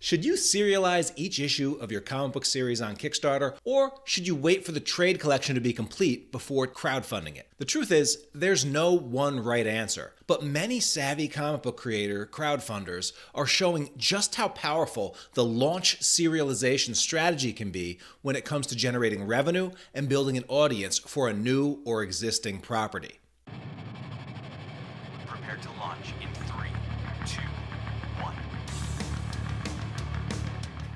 Should you serialize each issue of your comic book series on Kickstarter, or should you wait for the trade collection to be complete before crowdfunding it? The truth is, there's no one right answer, but many savvy comic book creator crowdfunders are showing just how powerful the launch serialization strategy can be when it comes to generating revenue and building an audience for a new or existing property. Prepare to launch in 3, 2, 1.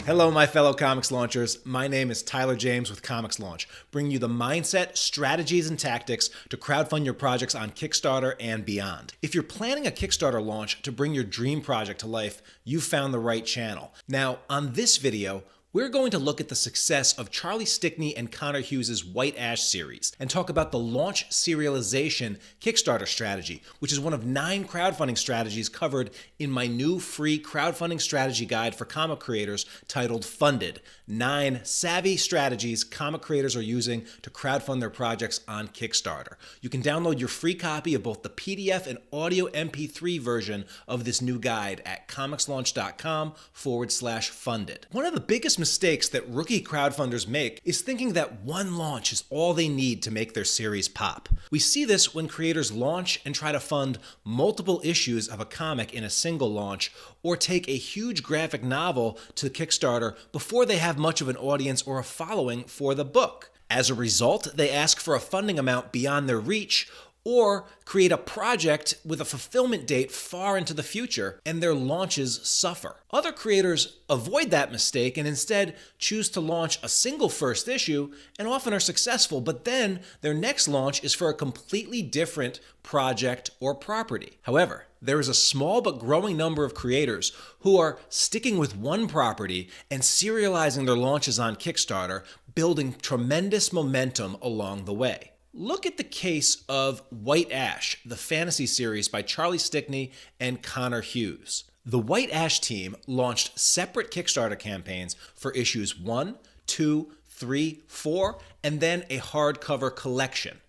Hello, my fellow comics launchers. My name is Tyler James with ComixLaunch, bringing you the mindset, strategies, and tactics to crowdfund your projects on Kickstarter and beyond. If you're planning a Kickstarter launch to bring your dream project to life, you've found the right channel. Now, on this video, we're going to look at the success of Charlie Stickney and Conor Hughes' White Ash series and talk about the Launch Serialization Kickstarter strategy, which is one of 9 crowdfunding strategies covered in my new free crowdfunding strategy guide for comic creators titled Funded: 9 Savvy Strategies Comic Creators Are Using to Crowdfund Their Projects on Kickstarter. You can download your free copy of both the PDF and audio MP3 version of this new guide at ComixLaunch.com/funded. One of the biggest mistakes that rookie crowdfunders make is thinking that one launch is all they need to make their series pop. We see this when creators launch and try to fund multiple issues of a comic in a single launch, or take a huge graphic novel to Kickstarter before they have much of an audience or a following for the book. As a result, they ask for a funding amount beyond their reach, or create a project with a fulfillment date far into the future, and their launches suffer. Other creators avoid that mistake and instead choose to launch a single first issue and often are successful, but then their next launch is for a completely different project or property. However, there is a small but growing number of creators who are sticking with one property and serializing their launches on Kickstarter, building tremendous momentum along the way. Look at the case of White Ash, the fantasy series by Charlie Stickney and Conor Hughes. The White Ash team launched separate Kickstarter campaigns for issues 1, 2, 3, 4, and then a hardcover collection.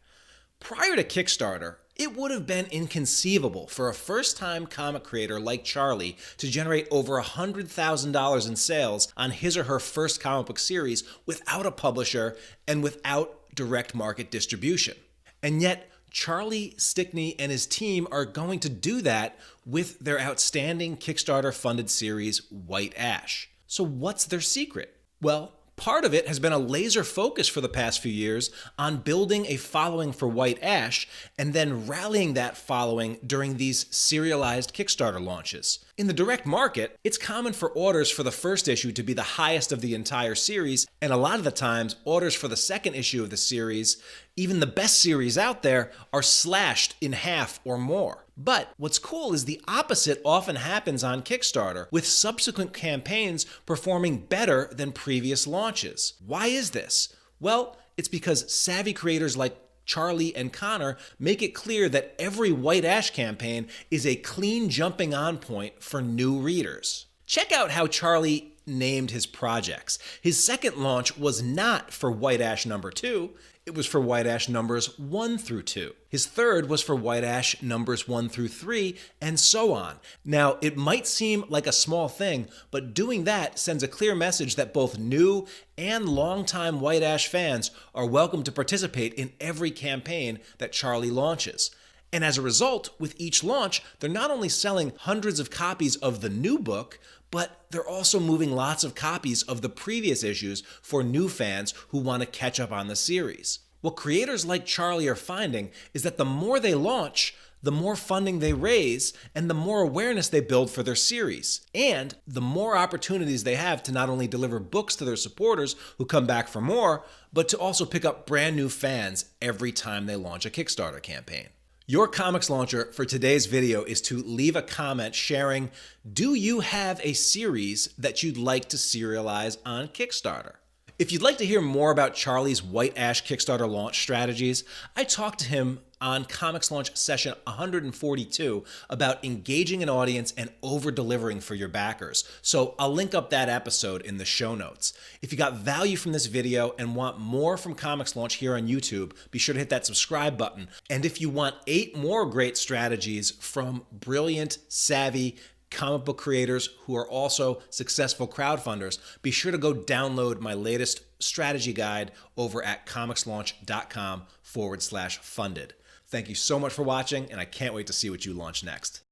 Prior to Kickstarter, it would have been inconceivable for a first-time comic creator like Charlie to generate over $100,000 in sales on his or her first comic book series without a publisher and without direct market distribution. And yet, Charlie Stickney and his team are going to do that with their outstanding Kickstarter-funded series, White Ash. So what's their secret? Well, part of it has been a laser focus for the past few years on building a following for White Ash and then rallying that following during these serialized Kickstarter launches. In the direct market, it's common for orders for the first issue to be the highest of the entire series, and a lot of the times, orders for the second issue of the series, even the best series out there, are slashed in half or more. But what's cool is the opposite often happens on Kickstarter, with subsequent campaigns performing better than previous launches. Why is this? Well, it's because savvy creators like Charlie and Conor make it clear that every White Ash campaign is a clean jumping on point for new readers. Check out how Charlie named his projects. His second launch was not for White Ash number 2, it was for White Ash numbers 1 through 2. His third was for White Ash numbers 1 through 3, and so on. Now, it might seem like a small thing, but doing that sends a clear message that both new and longtime White Ash fans are welcome to participate in every campaign that Charlie launches. And as a result, with each launch, they're not only selling hundreds of copies of the new book, but they're also moving lots of copies of the previous issues for new fans who want to catch up on the series. What creators like Charlie are finding is that the more they launch, the more funding they raise, and the more awareness they build for their series. And the more opportunities they have to not only deliver books to their supporters who come back for more, but to also pick up brand new fans every time they launch a Kickstarter campaign. Your comics launcher for today's video is to leave a comment sharing, do you have a series that you'd like to serialize on Kickstarter? If you'd like to hear more about Charlie's White Ash Kickstarter launch strategies, I talked to him on ComixLaunch session 142 about engaging an audience and over-delivering for your backers. So I'll link up that episode in the show notes. If you got value from this video and want more from ComixLaunch here on YouTube, be sure to hit that subscribe button. And if you want 8 more great strategies from brilliant, savvy, comic book creators who are also successful crowdfunders, be sure to go download my latest strategy guide over at ComixLaunch.com/funded. Thank you so much for watching, and I can't wait to see what you launch next.